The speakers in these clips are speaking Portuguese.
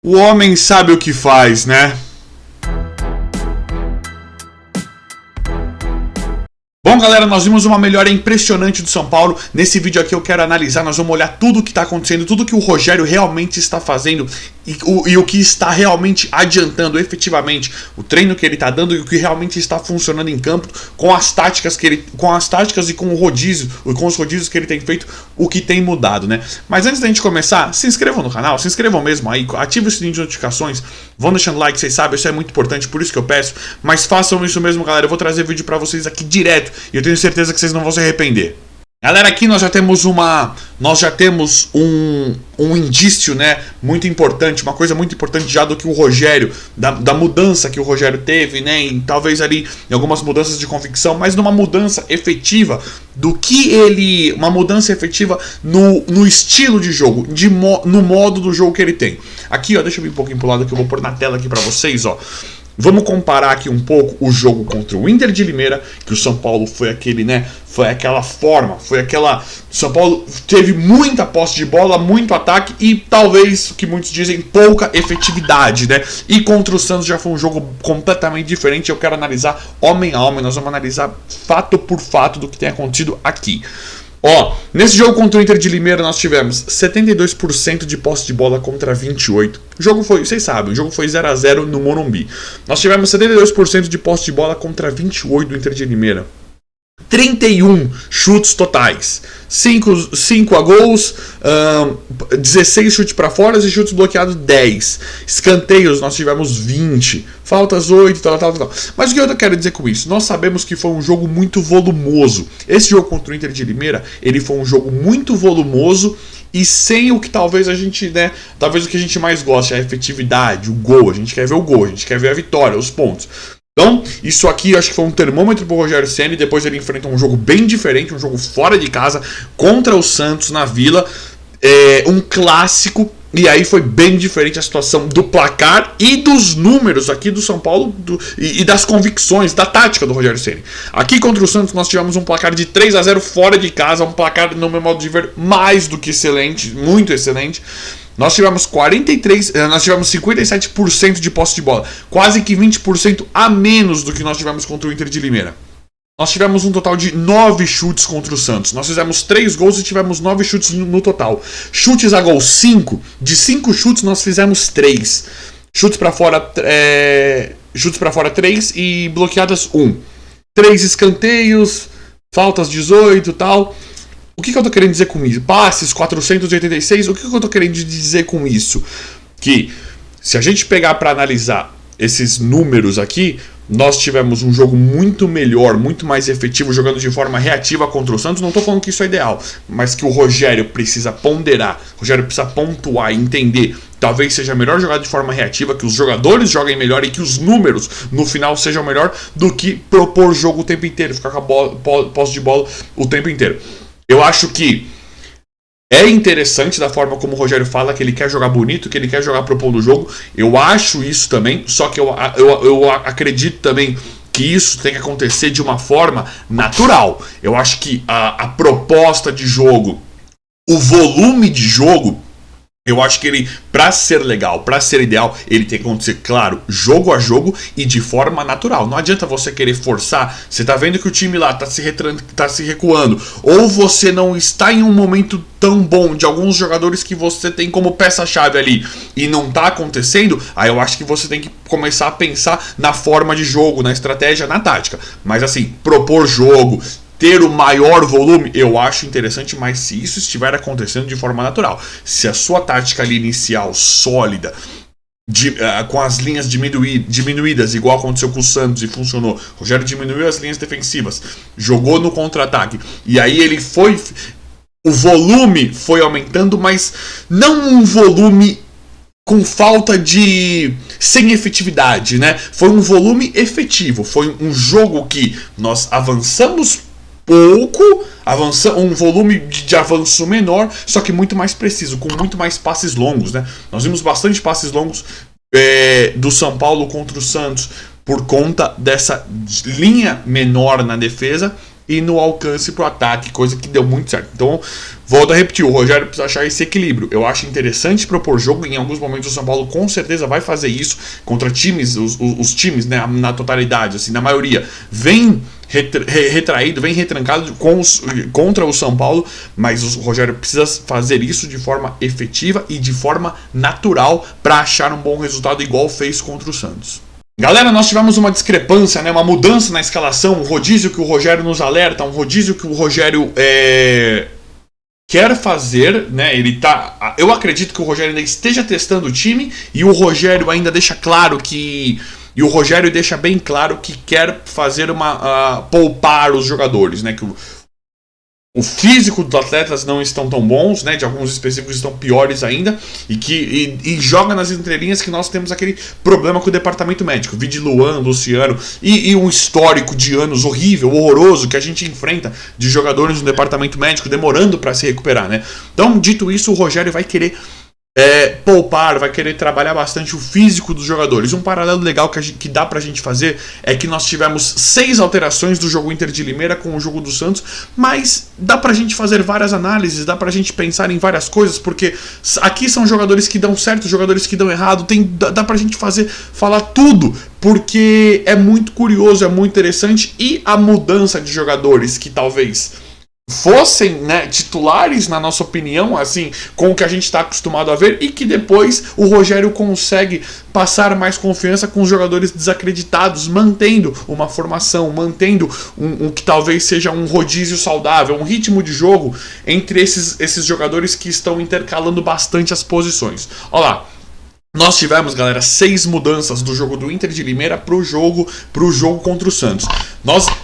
O homem sabe o que faz, né? Bom, galera, nós vimos uma melhora impressionante do São Paulo. Nesse vídeo aqui eu quero analisar, nós vamos olhar tudo o que está acontecendo, tudo que o Rogério realmente está fazendo e o que está realmente adiantando efetivamente, o treino que ele está dando e o que realmente está funcionando em campo, com as táticas e com os rodízios que ele tem feito, o que tem mudado, né? Mas antes da gente começar, se inscrevam no canal, se inscrevam mesmo aí, ativem o sininho de notificações, vão deixando like, vocês sabem, isso é muito importante, por isso que eu peço, mas façam isso mesmo, galera. Eu vou trazer vídeo para vocês aqui direto e eu tenho certeza que vocês não vão se arrepender. Galera, aqui nós já temos um indício, né, muito importante, uma coisa muito importante já do que o Rogério, da mudança que o Rogério teve, né, e talvez ali em algumas mudanças de convicção, mas numa mudança efetiva uma mudança efetiva no estilo de jogo, no modo do jogo que ele tem. Aqui, ó, deixa eu vir um pouquinho pro lado que eu vou pôr na tela aqui pra vocês, ó. Vamos comparar aqui um pouco o jogo contra o Inter de Limeira, que o São Paulo foi aquela forma, São Paulo teve muita posse de bola, muito ataque e talvez, o que muitos dizem, pouca efetividade, né? E contra o Santos já foi um jogo completamente diferente. Eu quero analisar homem a homem, nós vamos analisar fato por fato do que tem acontecido aqui. Ó, nesse jogo contra o Inter de Limeira nós tivemos 72% de posse de bola contra 28%. O jogo foi, vocês sabem, o jogo foi 0 a 0 no Morumbi. Nós tivemos 72% de posse de bola contra 28% do Inter de Limeira. 31 chutes totais, 5 a gols, 16 chutes para fora e chutes bloqueados 10. Escanteios nós tivemos 20, faltas 8, tal. Mas o que eu quero dizer com isso? Nós sabemos que foi um jogo muito volumoso. Esse jogo contra o Inter de Limeira, ele foi um jogo muito volumoso e sem o que talvez a gente, né, talvez o que a gente mais gosta, a efetividade, o gol. A gente quer ver o gol, a gente quer ver a vitória, os pontos. Então, isso aqui acho que foi um termômetro pro Rogério Ceni. Depois ele enfrenta um jogo bem diferente, um jogo fora de casa, contra o Santos na Vila, um clássico. E aí foi bem diferente a situação do placar e dos números aqui do São Paulo e das convicções, da tática do Rogério Ceni. Aqui contra o Santos nós tivemos um placar de 3 a 0 fora de casa, um placar, no meu modo de ver, mais do que excelente, muito excelente. Nós tivemos 57% de posse de bola, quase que 20% a menos do que nós tivemos contra o Inter de Limeira. Nós tivemos um total de 9 chutes contra o Santos. Nós fizemos 3 gols e tivemos 9 chutes no total. Chutes a gol 5. De 5 chutes nós fizemos 3. Chutes para fora 3 e bloqueadas 1. 3 escanteios, faltas 18 e tal. O que eu tô querendo dizer com isso? Passes 486. O que eu tô querendo dizer com isso? Que se a gente pegar para analisar esses números aqui, nós tivemos um jogo muito melhor, muito mais efetivo, jogando de forma reativa contra o Santos. Não estou falando que isso é ideal, mas que o Rogério precisa ponderar, o Rogério precisa pontuar e entender. Talvez seja melhor jogar de forma reativa, que os jogadores joguem melhor e que os números no final sejam melhor do que propor jogo o tempo inteiro, ficar com a posse de bola o tempo inteiro. Eu acho que é interessante da forma como o Rogério fala, que ele quer jogar bonito, que ele quer jogar propondo o jogo. Eu acho isso também, só que eu acredito também que isso tem que acontecer de uma forma natural. Eu acho que a proposta de jogo, o volume de jogo, eu acho que ele, pra ser legal, pra ser ideal, ele tem que acontecer, claro, jogo a jogo e de forma natural. Não adianta você querer forçar. Você tá vendo que o time lá tá se recuando, ou você não está em um momento tão bom de alguns jogadores que você tem como peça-chave ali e não tá acontecendo. Aí eu acho que você tem que começar a pensar na forma de jogo, na estratégia, na tática. Mas assim, propor jogo, ter o maior volume, eu acho interessante, mas se isso estiver acontecendo de forma natural, se a sua tática ali inicial sólida, com as linhas diminuídas, igual aconteceu com o Santos e funcionou, o Rogério diminuiu as linhas defensivas, jogou no contra-ataque, e aí o volume foi aumentando, mas não um volume com falta sem efetividade, né? Foi um volume efetivo, foi um jogo que nós avançamos pouco, um volume de avanço menor, só que muito mais preciso, com muito mais passes longos, né? Nós vimos bastante passes longos do São Paulo contra o Santos por conta dessa linha menor na defesa e no alcance pro ataque, coisa que deu muito certo. Então, volto a repetir, o Rogério precisa achar esse equilíbrio. Eu acho interessante propor jogo, em alguns momentos o São Paulo com certeza vai fazer isso contra times, os times, né, na totalidade, assim, na maioria, vem retraído, vem retrancado contra o São Paulo, mas o Rogério precisa fazer isso de forma efetiva e de forma natural para achar um bom resultado igual fez contra o Santos. Galera, nós tivemos uma discrepância, né, uma mudança na escalação, um rodízio que o Rogério nos alerta, um rodízio que o Rogério quer fazer, né? Eu acredito que o Rogério ainda esteja testando o time e o Rogério ainda deixa claro que E o Rogério deixa bem claro que quer fazer poupar os jogadores, né? Que o físico dos atletas não estão tão bons, né? De alguns específicos estão piores ainda. E joga nas entrelinhas que nós temos aquele problema com o departamento médico. Vide Luan, Luciano e um histórico de anos horrível, horroroso que a gente enfrenta de jogadores no departamento médico demorando para se recuperar, né? Então, dito isso, o Rogério vai querer poupar, vai querer trabalhar bastante o físico dos jogadores. Um paralelo legal que dá pra gente fazer é que nós tivemos 6 alterações do jogo Inter de Limeira com o jogo do Santos, mas dá pra gente fazer várias análises, dá pra gente pensar em várias coisas, porque aqui são jogadores que dão certo, jogadores que dão errado, dá pra gente falar tudo, porque é muito curioso, é muito interessante, e a mudança de jogadores que talvez fossem, né, titulares, na nossa opinião, assim, com o que a gente está acostumado a ver, e que depois o Rogério consegue passar mais confiança com os jogadores desacreditados, mantendo uma formação, mantendo um que talvez seja um rodízio saudável, um ritmo de jogo entre esses jogadores que estão intercalando bastante as posições. Olha lá. Nós tivemos, galera, 6 mudanças do jogo do Inter de Limeira pro jogo contra o Santos.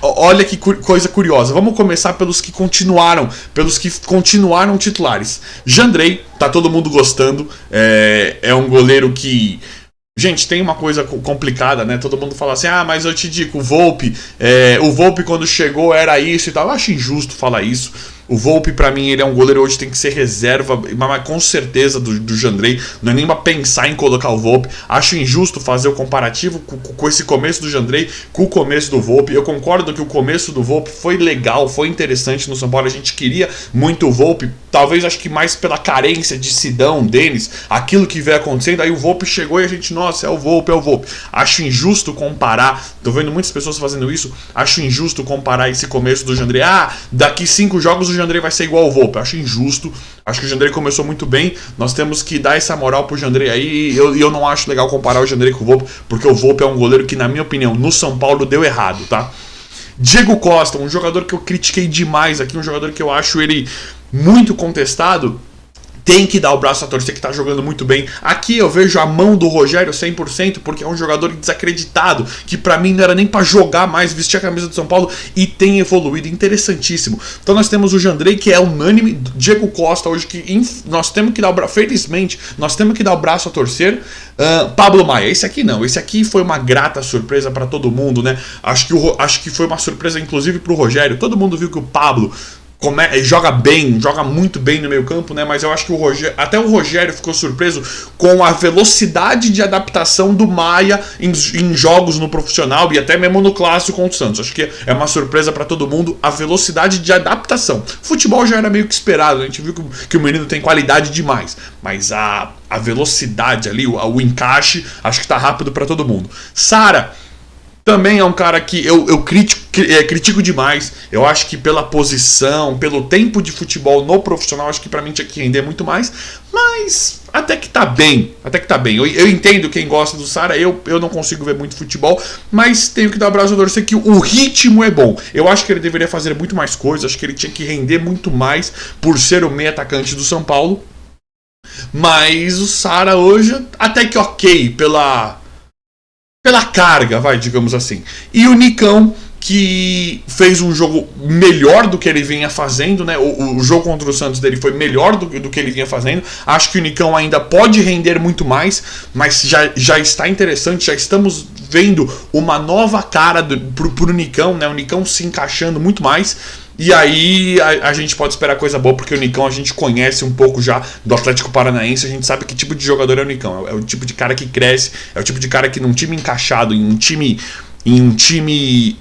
Olha que coisa curiosa. Vamos começar pelos que continuaram titulares. Jandrei, tá todo mundo gostando. É um goleiro que... Gente, tem uma coisa complicada, né? Todo mundo fala assim, mas eu te digo, o Volpi quando chegou era isso e tal. Eu acho injusto falar isso. O Volpi, pra mim, ele é um goleiro hoje, tem que ser reserva, mas com certeza do Jandrei. Não é nem pra pensar em colocar o Volpi. Acho injusto fazer o comparativo com esse começo do Jandrei com o começo do Volpi. Eu concordo que o começo do Volpi foi legal, foi interessante no São Paulo. A gente queria muito o Volpi, talvez acho que mais pela carência de Sidão, Denis, aquilo que veio acontecendo. Aí o Volpi chegou e a gente, nossa, é o Volpi. Acho injusto comparar, tô vendo muitas pessoas fazendo isso, acho injusto comparar esse começo do Jandrei. Daqui 5 jogos o Jandrei vai ser igual ao Volpi. Acho injusto. Acho que o Jandrei começou muito bem. Nós temos que dar essa moral pro Jandrei aí. E eu não acho legal comparar o Jandrei com o Volpi, porque o Volpi é um goleiro que, na minha opinião, no São Paulo deu errado, tá? Diego Costa, um jogador que eu critiquei demais aqui, um jogador que eu acho ele muito contestado. Tem que dar o braço a torcer, que tá jogando muito bem. Aqui eu vejo a mão do Rogério 100%, porque é um jogador desacreditado, que pra mim não era nem pra jogar mais, vestir a camisa do São Paulo, e tem evoluído, interessantíssimo. Então nós temos o Jandrei, que é unânime, Diego Costa hoje, que nós temos que dar o braço, felizmente, nós temos que dar o braço a torcer. Pablo Maia, esse aqui não, esse aqui foi uma grata surpresa pra todo mundo, né? Acho que foi uma surpresa inclusive pro Rogério. Todo mundo viu que o Pablo joga bem, joga muito bem no meio campo, né? Mas eu acho que até o Rogério ficou surpreso com a velocidade de adaptação do Maia em jogos no profissional e até mesmo no clássico contra o Santos. Acho que é uma surpresa para todo mundo a velocidade de adaptação. Futebol já era meio que esperado, a gente viu que o menino tem qualidade demais, mas a velocidade ali, o encaixe, acho que tá rápido para todo mundo. Sara também é um cara que eu critico demais. Eu acho que pela posição, pelo tempo de futebol no profissional, acho que pra mim tinha que render muito mais. Mas até que tá bem. Eu entendo quem gosta do Sara, eu não consigo ver muito futebol, mas tenho que dar o braço a torcer que o ritmo é bom. Eu acho que ele deveria fazer muito mais coisas, acho que ele tinha que render muito mais por ser o meio atacante do São Paulo. Mas o Sara hoje até que ok, pela carga, digamos assim. E o Nicão, que fez um jogo melhor do que ele vinha fazendo, né? O jogo contra o Santos dele foi melhor do que ele vinha fazendo. Acho que o Nicão ainda pode render muito mais, mas já está interessante, já estamos vendo uma nova cara pro Nicão, né? O Nicão se encaixando muito mais. E aí a gente pode esperar coisa boa, porque o Nicão a gente conhece um pouco já do Atlético Paranaense, a gente sabe que tipo de jogador é o Nicão. É o tipo de cara que cresce, é o tipo de cara que num time encaixado, em um time em um time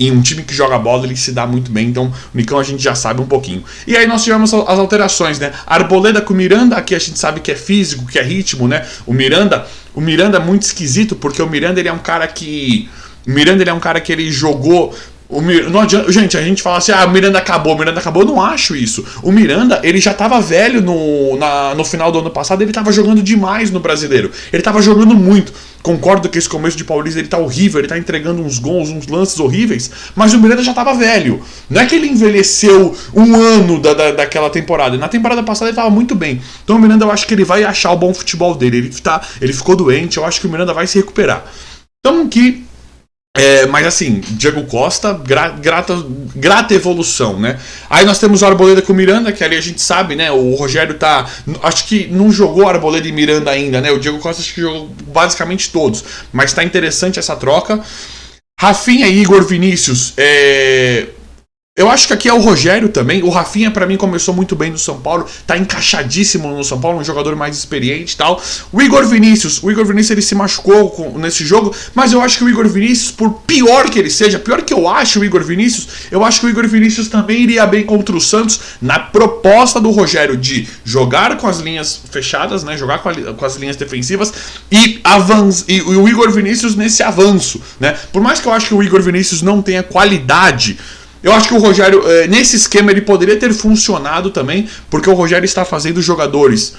que joga bola, ele se dá muito bem. Então, o Nicão a gente já sabe um pouquinho. E aí nós tivemos as alterações, né? Arboleda com o Miranda, aqui a gente sabe que é físico, que é ritmo, né? O Miranda é muito esquisito, porque o Miranda ele é um cara que ele jogou. Não adianta, gente, a gente fala assim, o Miranda acabou, eu não acho isso. O Miranda, ele já tava velho no final do ano passado, ele tava jogando demais no Brasileiro. Ele tava jogando muito. Concordo que esse começo de Paulista ele tá horrível, ele tá entregando uns gols, uns lances horríveis, mas o Miranda já tava velho. Não é que ele envelheceu um ano daquela temporada. Na temporada passada ele tava muito bem. Então o Miranda, eu acho que ele vai achar o bom futebol dele. Ele ficou doente, eu acho que o Miranda vai se recuperar. Então que... mas assim, Diego Costa, grata evolução, né? Aí nós temos o Arboleda com o Miranda, que ali a gente sabe, né? O Rogério acho que não jogou Arboleda e Miranda ainda, né? O Diego Costa acho que jogou basicamente todos. Mas tá interessante essa troca. Rafinha e Igor Vinícius, eu acho que aqui é o Rogério também. O Rafinha, pra mim, começou muito bem no São Paulo. Tá encaixadíssimo no São Paulo, um jogador mais experiente e tal. O Igor Vinícius, ele se machucou nesse jogo. Mas eu acho que o Igor Vinícius, por pior que ele seja, pior que eu acho o Igor Vinícius, eu acho que o Igor Vinícius também iria bem contra o Santos na proposta do Rogério de jogar com as linhas fechadas, né? Jogar com as linhas defensivas e o Igor Vinícius nesse avanço, né? Por mais que eu acho que o Igor Vinícius não tenha qualidade, eu acho que o Rogério, nesse esquema, ele poderia ter funcionado também, porque o Rogério está fazendo jogadores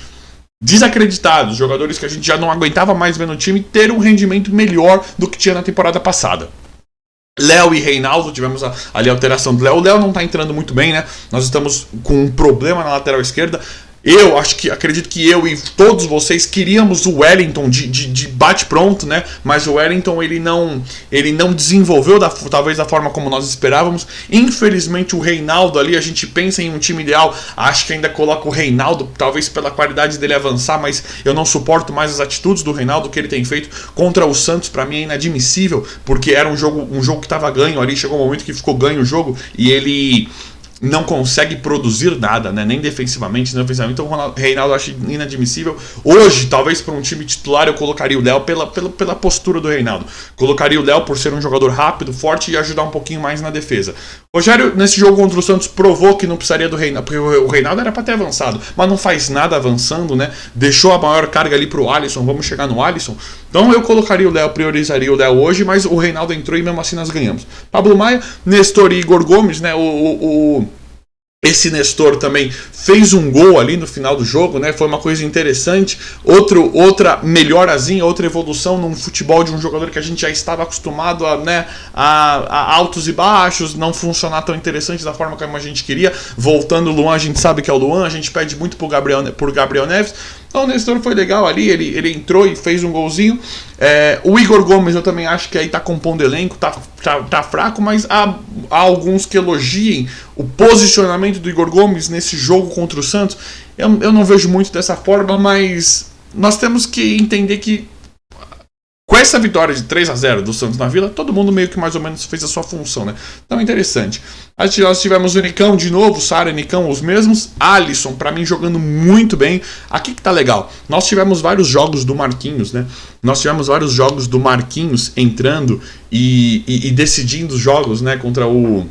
desacreditados, jogadores que a gente já não aguentava mais ver no time, ter um rendimento melhor do que tinha na temporada passada. Léo e Reinaldo, tivemos ali a alteração do Léo. O Léo não está entrando muito bem, né? Nós estamos com um problema na lateral esquerda. Acredito que eu e todos vocês queríamos o Wellington de bate-pronto, né? Mas o Wellington ele não desenvolveu talvez da forma como nós esperávamos. Infelizmente o Reinaldo ali, a gente pensa em um time ideal, acho que ainda coloca o Reinaldo, talvez pela qualidade dele avançar, mas eu não suporto mais as atitudes do Reinaldo que ele tem feito contra o Santos. Para mim é inadmissível, porque era um jogo que estava ganho ali, chegou um momento que ficou ganho o jogo e ele não consegue produzir nada, né? Nem defensivamente, nem ofensivamente. Então o Reinaldo eu acho inadmissível. Hoje, talvez para um time titular, eu colocaria o Léo pela postura do Reinaldo. Colocaria o Léo por ser um jogador rápido, forte e ajudar um pouquinho mais na defesa. O Rogério, nesse jogo contra o Santos, provou que não precisaria do Reinaldo, porque o Reinaldo era para ter avançado, mas não faz nada avançando, né? Deixou a maior carga ali pro Alisson, vamos chegar no Alisson. Então eu colocaria o Léo, priorizaria o Léo hoje, mas o Reinaldo entrou e mesmo assim nós ganhamos. Pablo Maia, Nestor e Igor Gomes, né? Esse Nestor também fez um gol ali no final do jogo, né? Foi uma coisa interessante. Outra melhorazinha, outra evolução num futebol de um jogador que a gente já estava acostumado a altos e baixos, não funcionar tão interessante da forma como a gente queria. Voltando o Luan, a gente sabe que é o Luan, a gente pede muito por Gabriel Neves. Então o Nestor foi legal ali, ele entrou e fez um golzinho. O Igor Gomes eu também acho que aí tá compondo elenco, tá fraco, mas há alguns que elogiem o posicionamento do Igor Gomes nesse jogo contra o Santos. Eu não vejo muito dessa forma, mas nós temos que entender que com essa vitória de 3-0 do Santos na Vila, todo mundo meio que mais ou menos fez a sua função, né? Então é interessante. Nós tivemos o Nicão de novo, Sara e Nicão os mesmos. Alisson, pra mim, jogando muito bem. Aqui que tá legal. Nós tivemos vários jogos do Marquinhos, né? Nós tivemos vários jogos do Marquinhos entrando e decidindo os jogos, né? Contra o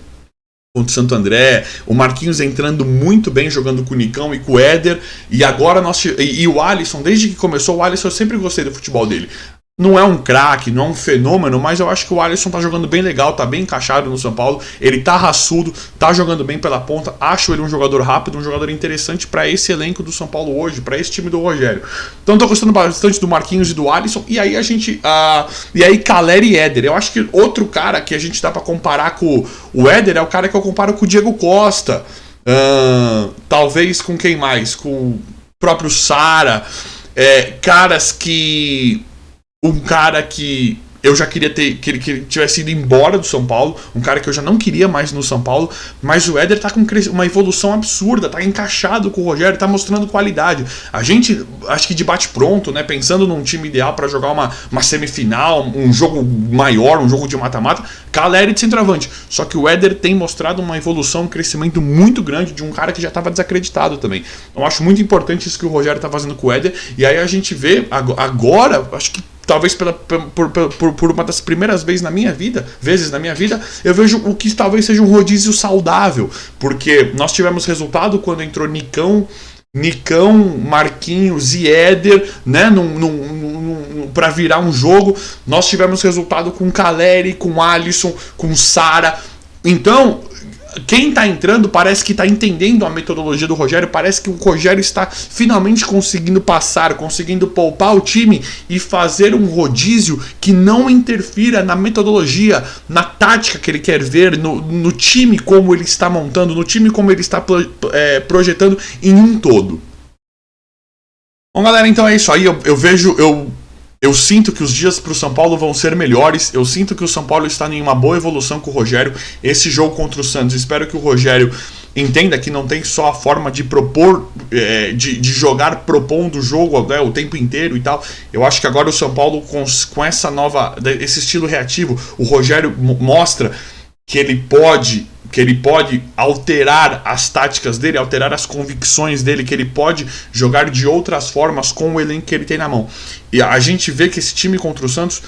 Santo André, o Marquinhos entrando muito bem, jogando com o Nicão e com o Éder. E agora e o Alisson, desde que começou, o Alisson eu sempre gostei do futebol dele. Não é um craque, não é um fenômeno, mas eu acho que o Alisson tá jogando bem legal, tá bem encaixado no São Paulo, ele tá raçudo, tá jogando bem pela ponta, acho ele um jogador rápido, um jogador interessante para esse elenco do São Paulo hoje, para esse time do Rogério. Então tô gostando bastante do Marquinhos e do Alisson, e aí e aí Caleri e Éder. Eu acho que outro cara que a gente dá para comparar com o Éder é o cara que eu comparo com o Diego Costa, talvez com quem mais? Com o próprio Sara, caras que... Um cara que eu já queria que ele tivesse ido embora do São Paulo, um cara que eu já não queria mais no São Paulo, mas o Éder tá com uma evolução absurda, tá encaixado com o Rogério, tá mostrando qualidade. A gente, acho que de bate-pronto, né, pensando num time ideal para jogar uma semifinal, um jogo maior, um jogo de mata-mata, Caleri de centroavante. Só que o Éder tem mostrado uma evolução, um crescimento muito grande de um cara que já estava desacreditado também. Então, eu acho muito importante isso que o Rogério tá fazendo com o Éder, e aí a gente vê agora, acho que talvez por uma das primeiras vezes na minha vida, eu vejo o que talvez seja um rodízio saudável, porque nós tivemos resultado quando entrou Nicão, Marquinhos e Éder, né, para virar um jogo. Nós tivemos resultado com Caleri, com Alisson, com Sara. Então, quem está entrando parece que está entendendo a metodologia do Rogério, parece que o Rogério está finalmente conseguindo passar, conseguindo poupar o time e fazer um rodízio que não interfira na metodologia, na tática que ele quer ver, no time como ele está montando, no time como ele está projetando em um todo. Bom, galera, então é isso aí. Eu sinto que os dias para o São Paulo vão ser melhores. Eu sinto que o São Paulo está em uma boa evolução com o Rogério. Esse jogo contra o Santos, espero que o Rogério entenda que não tem só a forma de propor, de jogar propondo o jogo, né, o tempo inteiro e tal. Eu acho que agora o São Paulo, com esse estilo reativo, o Rogério mostra que ele pode alterar as táticas dele, alterar as convicções dele, que ele pode jogar de outras formas com o elenco que ele tem na mão. E a gente vê que esse time contra o Santos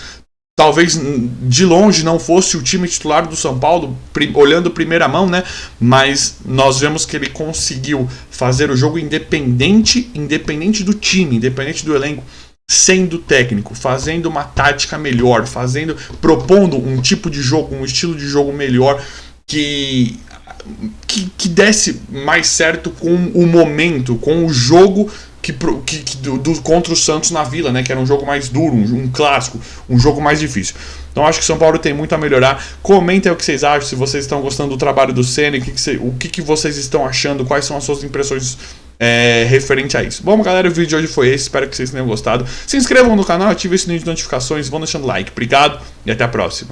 talvez de longe não fosse o time titular do São Paulo, olhando primeira mão, né? Mas nós vemos que ele conseguiu fazer o jogo independente do time, independente do elenco, sendo técnico, fazendo uma tática melhor, propondo um tipo de jogo, um estilo de jogo melhor, que desse mais certo com o momento, com o jogo contra o Santos na Vila, né? Que era um jogo mais duro, um clássico, um jogo mais difícil. Então acho que o São Paulo tem muito a melhorar. Comentem o que vocês acham, se vocês estão gostando do trabalho do Ceni, o que vocês estão achando, quais são as suas impressões referente a isso. Bom, galera, o vídeo de hoje foi esse, espero que vocês tenham gostado. Se inscrevam no canal, ativem o sininho de notificações, vão deixando like. Obrigado e até a próxima.